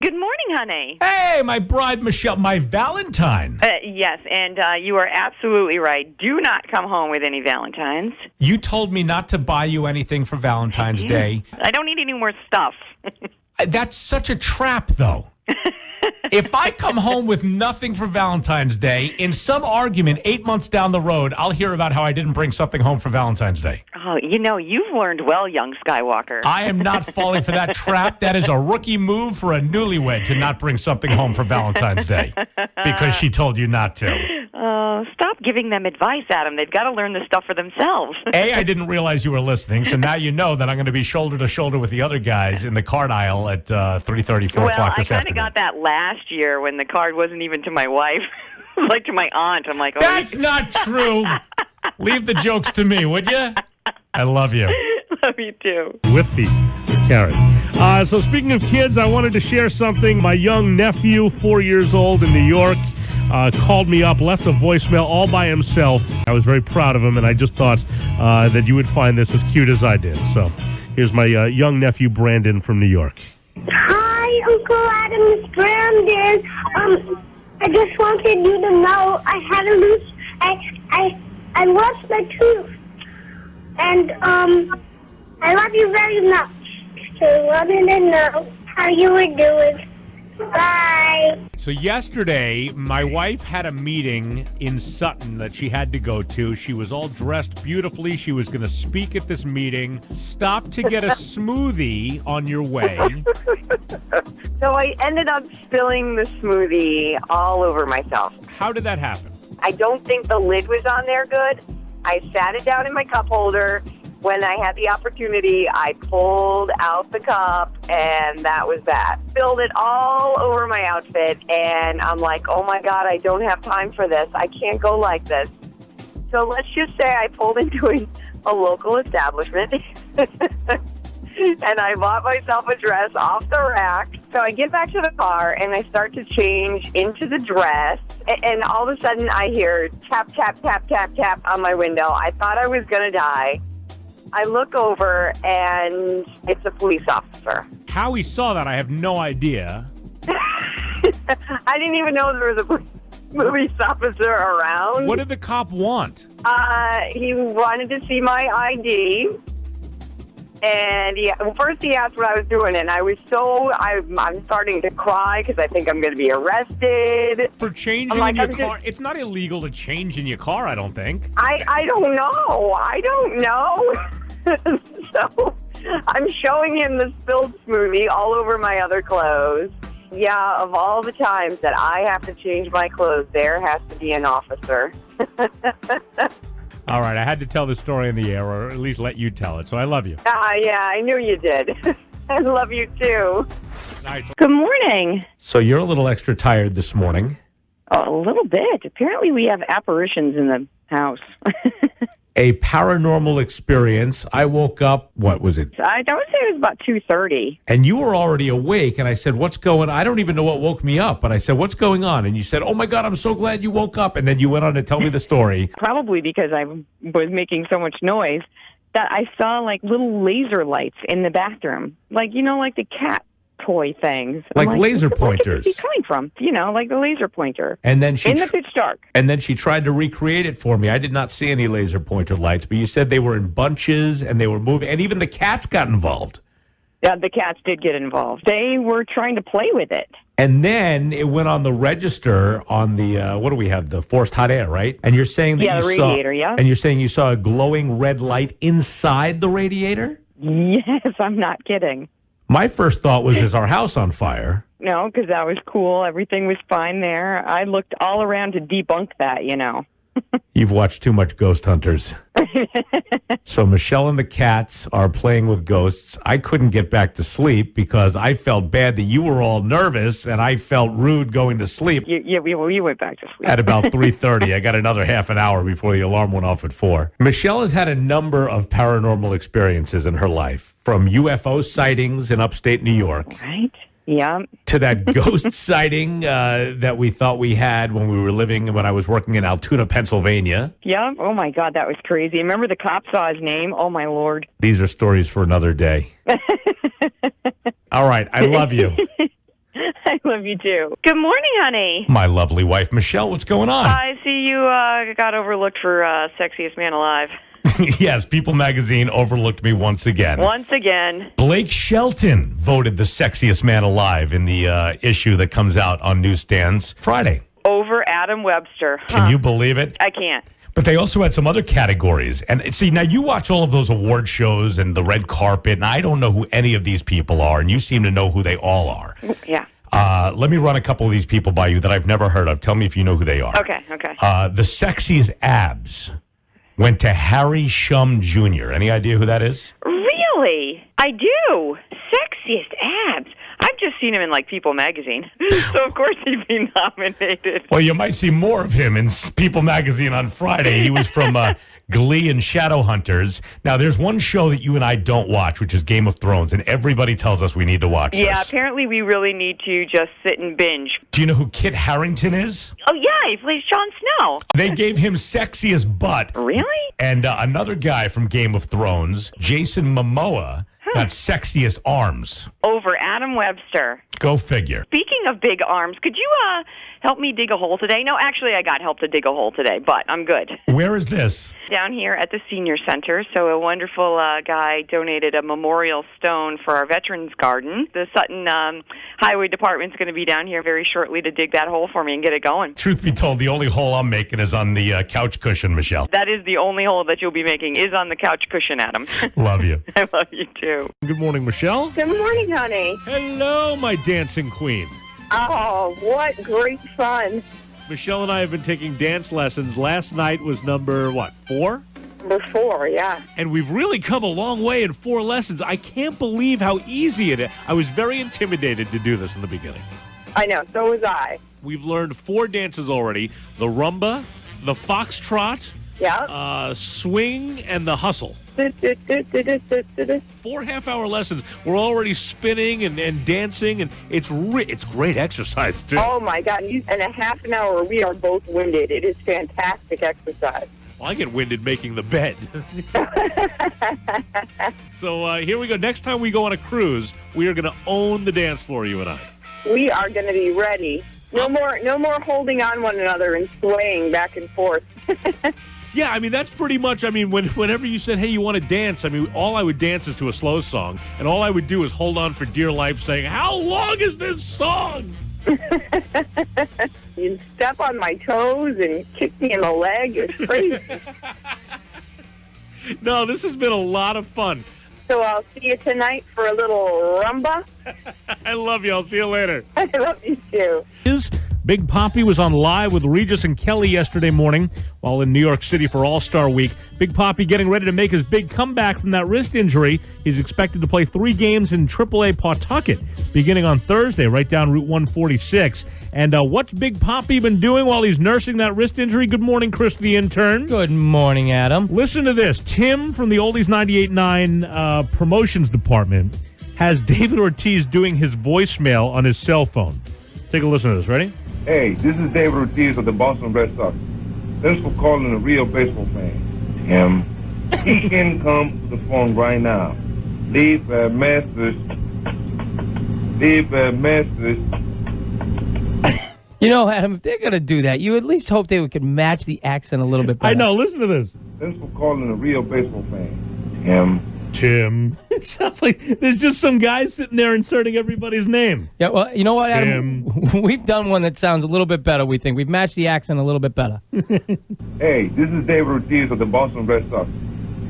Good morning, honey. Hey, my bride, Michelle, my Valentine. Yes, and you are absolutely right. Do not come home with any Valentines. You told me not to buy you anything for Valentine's Day. I don't need any more stuff. That's such a trap, though. If I come home with nothing for Valentine's Day, in some argument 8 months down the road, I'll hear about how I didn't bring something home for Valentine's Day. Oh, you've learned well, young Skywalker. I am not falling for that trap. That is a rookie move for a newlywed to not bring something home for Valentine's Day because she told you not to. Stop giving them advice, Adam. They've got to learn this stuff for themselves. A, I didn't realize you were listening, so now you know that I'm going to be shoulder to shoulder with the other guys in the card aisle at 3:30, 4 o'clock this afternoon. I kind of got that last year when the card wasn't even to my wife. It was like to my aunt. I'm like, oh, that's not true. Leave the jokes to me, would you? I love you. Love you too. With the carrots. So speaking of kids, I wanted to share something. My young nephew, 4 years old in New York, called me up, left a voicemail all by himself. I was very proud of him, and I just thought that you would find this as cute as I did. So here's my young nephew, Brandon, from New York. Hi, Uncle Adam, it's Brandon. I just wanted you to know I had a loose. I lost my tooth, and I love you very much. So I wanted to know how you were doing. Bye. So yesterday, my wife had a meeting in Sutton that she had to go to. She was all dressed beautifully. She was going to speak at this meeting. Stopped to get a smoothie on your way. So I ended up spilling the smoothie all over myself. How did that happen? I don't think the lid was on there good. I sat it down in my cup holder. When I had the opportunity, I pulled out the cup, and that was that. Spilled it all over my outfit, and I'm like, oh, my God, I don't have time for this. I can't go like this. So let's just say I pulled into a local establishment, and I bought myself a dress off the rack. So I get back to the car, and I start to change into the dress, and all of a sudden I hear tap, tap, tap, tap, tap on my window. I thought I was going to die. I look over, and it's a police officer. How he saw that, I have no idea. I didn't even know there was a police officer around. What did the cop want? He wanted to see my ID. And first he asked what I was doing, and I was I'm starting to cry because I think I'm going to be arrested. For changing in your car? It's not illegal to change in your car, I don't think. I don't know. I don't know. So I'm showing him the spilled smoothie all over my other clothes. Yeah, of all the times that I have to change my clothes, there has to be an officer. All right, I had to tell the story in the air, or at least let you tell it, so I love you. Yeah, I knew you did. I love you, too. Nice. Good morning. So you're a little extra tired this morning. Oh, a little bit. Apparently we have apparitions in the house. A paranormal experience. I woke up, what was it? I would say it was about 2:30. And you were already awake, and I said, what's going on? I don't even know what woke me up, but I said, what's going on? And you said, oh, my God, I'm so glad you woke up. And then you went on to tell me the story. Probably because I was making so much noise that I saw, like, little laser lights in the bathroom. Like, like the cat toy things. Like laser pointers. Where could this be coming from? Like the laser pointer. And then she in the pitch dark. And then she tried to recreate it for me. I did not see any laser pointer lights, but you said they were in bunches and they were moving, and even the cats got involved. Yeah, the cats did get involved. They were trying to play with it. And then it went on the register on the, what do we have? The forced hot air, right? And you're saying that the radiator, yeah. And you're saying you saw a glowing red light inside the radiator? Yes, I'm not kidding. My first thought was, is our house on fire? No, because that was cool. Everything was fine there. I looked all around to debunk that, You've watched too much Ghost Hunters. So Michelle and the cats are playing with ghosts. I couldn't get back to sleep because I felt bad that you were all nervous, and I felt rude going to sleep. You went back to sleep. At about 3:30. I got another half an hour before the alarm went off at 4. Michelle has had a number of paranormal experiences in her life, from UFO sightings in upstate New York. Right. Yeah. To that ghost sighting that we thought we had when I was working in Altoona, Pennsylvania. Yeah. Oh, my God, that was crazy. Remember the cop saw his name? Oh, my Lord. These are stories for another day. All right. I love you. love you too. Good morning, honey. My lovely wife, Michelle. What's going on? I see you got overlooked for Sexiest Man Alive. Yes, People Magazine overlooked me once again. Once again. Blake Shelton voted the sexiest man alive in the issue that comes out on newsstands Friday. Over Adam Webster. Huh. Can you believe it? I can't. But they also had some other categories. And see, now you watch all of those award shows and the red carpet, and I don't know who any of these people are, and you seem to know who they all are. Yeah. Let me run a couple of these people by you that I've never heard of. Tell me if you know who they are. Okay. The sexiest abs went to Harry Shum Jr. Any idea who that is? Really? I do. Sexiest abs. I've just seen him in, People Magazine. So, of course, he'd be nominated. Well, you might see more of him in People Magazine on Friday. He was from Glee and Shadowhunters. Now, there's one show that you and I don't watch, which is Game of Thrones, and everybody tells us we need to watch this. Yeah, apparently we really need to just sit and binge. Do you know who Kit Harington is? Oh, yeah, he plays Jon Snow. They gave him sexiest butt. Really? And another guy from Game of Thrones, Jason Momoa, got sexiest arms. Over Adam Webster. Go figure. Speaking of big arms, could you help me dig a hole today? No, actually, I got help to dig a hole today, but I'm good. Where is this? Down here at the Senior Center. So a wonderful guy donated a memorial stone for our Veterans Garden. The Sutton Highway Department's going to be down here very shortly to dig that hole for me and get it going. Truth be told, the only hole I'm making is on the couch cushion, Michelle. That is the only hole that you'll be making is on the couch cushion, Adam. Love you. I love you, too. Good morning, Michelle. Good morning, honey. Hello, my dancing queen. Oh, what great fun. Michelle and I have been taking dance lessons. Last night was number, 4? Number 4, yeah. And we've really come a long way in 4 lessons. I can't believe how easy it is. I was very intimidated to do this in the beginning. I know, so was I. We've learned 4 dances already. The rumba, the foxtrot, Yeah. swing, and the hustle. 4 half-hour lessons. We're already spinning and dancing, and it's great exercise, too. Oh, my God. In a half an hour, we are both winded. It is fantastic exercise. Well, I get winded making the bed. So here we go. Next time we go on a cruise, we are going to own the dance floor, you and I. We are going to be ready. No more holding on one another and swaying back and forth. Yeah, I mean, that's pretty much, whenever you said, hey, you want to dance, all I would dance is to a slow song, and all I would do is hold on for dear life saying, how long is this song? You'd step on my toes and kick me in the leg. It's crazy. No, this has been a lot of fun. So I'll see you tonight for a little rumba. I love you. I'll see you later. I love you, too. Big Papi was on live with Regis and Kelly yesterday morning while in New York City for All-Star Week. Big Papi getting ready to make his big comeback from that wrist injury. He's expected to play 3 games in AAA Pawtucket beginning on Thursday right down Route 146. And what's Big Papi been doing while he's nursing that wrist injury? Good morning, Chris the intern. Good morning, Adam. Listen to this. Tim from the Oldies 98.9 promotions department has David Ortiz doing his voicemail on his cell phone. Take a listen to this. Ready? Hey, this is David Ortiz of the Boston Red Sox. Thanks for calling a real baseball fan. He can come to the phone right now. Leave a message. Leave a message. You know, Adam, if they're going to do that, you at least hope they could match the accent a little bit better. I know. Listen to this. Thanks for calling a real baseball fan. Tim. It sounds like there's just some guy sitting there inserting everybody's name. Yeah, well, you know what, Adam? We've done one that sounds a little bit better, we think. We've matched the accent a little bit better. Hey, this is David Ortiz of the Boston Red Sox.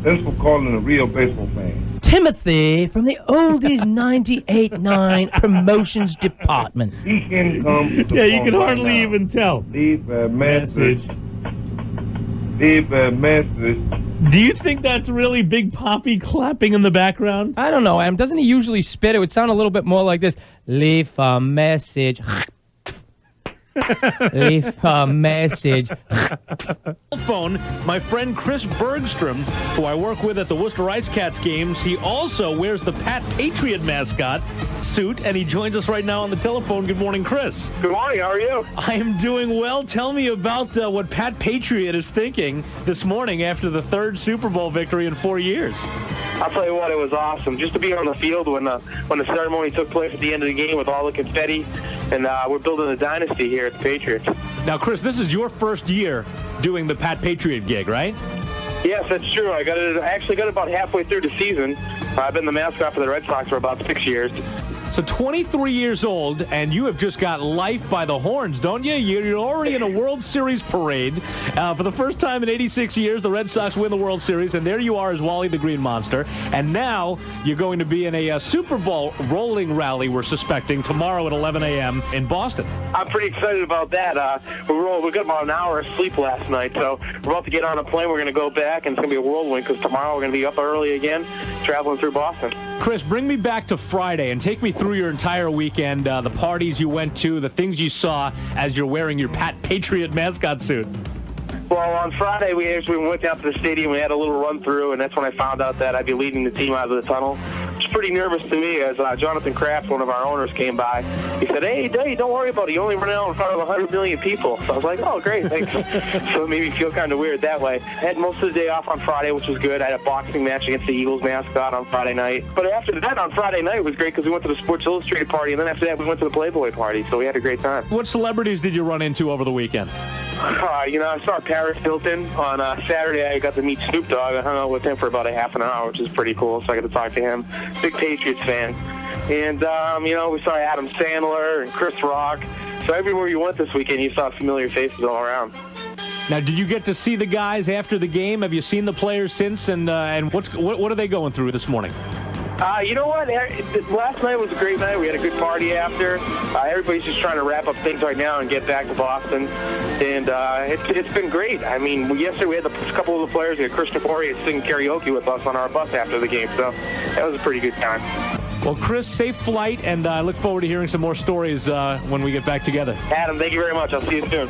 Thanks for calling a real baseball fan. Timothy from the Oldies 98.9 promotions department. He can come to the Yeah, phone you can right hardly now. even tell. Leave a message. Leave a message. Do you think that's really Big Papi clapping in the background? I don't know, Adam. Doesn't he usually spit? It would sound a little bit more like this. Leave a message. Leave a message. Phone, my friend Chris Bergstrom, who I work with at the Worcester Ice Cats games, he also wears the Pat Patriot mascot suit, and he joins us right now on the telephone. Good morning, Chris. Good morning. How are you? I am doing well. Tell me about what Pat Patriot is thinking this morning after the 3rd Super Bowl victory in 4 years. I'll tell you what, it was awesome just to be on the field when the ceremony took place at the end of the game with all the confetti and we're building a dynasty here at the Patriots. Now, Chris, this is your first year doing the Pat Patriot gig, right? Yes, that's true. I actually got it about halfway through the season. I've been the mascot for the Red Sox for about 6 years. So 23 years old, and you have just got life by the horns, don't you? You're already in a World Series parade. For the first time in 86 years, the Red Sox win the World Series, and there you are as Wally the Green Monster. And now you're going to be in a Super Bowl rolling rally, we're suspecting, tomorrow at 11 a.m. in Boston. I'm pretty excited about that. We got about an hour of sleep last night, so we're about to get on a plane. We're going to go back, and it's going to be a whirlwind because tomorrow we're going to be up early again, traveling through Boston. Chris, bring me back to Friday and take me through your entire weekend, the parties you went to, the things you saw as you're wearing your Pat Patriot mascot suit. Well, on Friday, we actually went down to the stadium. We had a little run-through, and that's when I found out that I'd be leading the team out of the tunnel. It was pretty nervous to me as Jonathan Kraft, one of our owners, came by. He said, hey, don't worry about it. You only run out in front of 100 million people. So I was like, oh, great, thanks. So it made me feel kind of weird that way. I had most of the day off on Friday, which was good. I had a boxing match against the Eagles mascot on Friday night. But after that, on Friday night, it was great because we went to the Sports Illustrated party, and then after that, we went to the Playboy party. So we had a great time. What celebrities did you run into over the weekend? I saw Paris Hilton on Saturday. I got to meet Snoop Dogg. I hung out with him for about a half an hour, which is pretty cool, so I got to talk to him. Big Patriots fan. And, we saw Adam Sandler and Chris Rock. So everywhere you went this weekend, you saw familiar faces all around. Now, did you get to see the guys after the game? Have you seen the players since? And what are they going through this morning? You know what? Last night was a great night. We had a good party after. Everybody's just trying to wrap up things right now and get back to Boston. And it's been great. I mean, yesterday we had a couple of the players. We had Chris Napoli singing karaoke with us on our bus after the game. So that was a pretty good time. Well, Chris, safe flight, and I look forward to hearing some more stories when we get back together. Adam, thank you very much. I'll see you soon.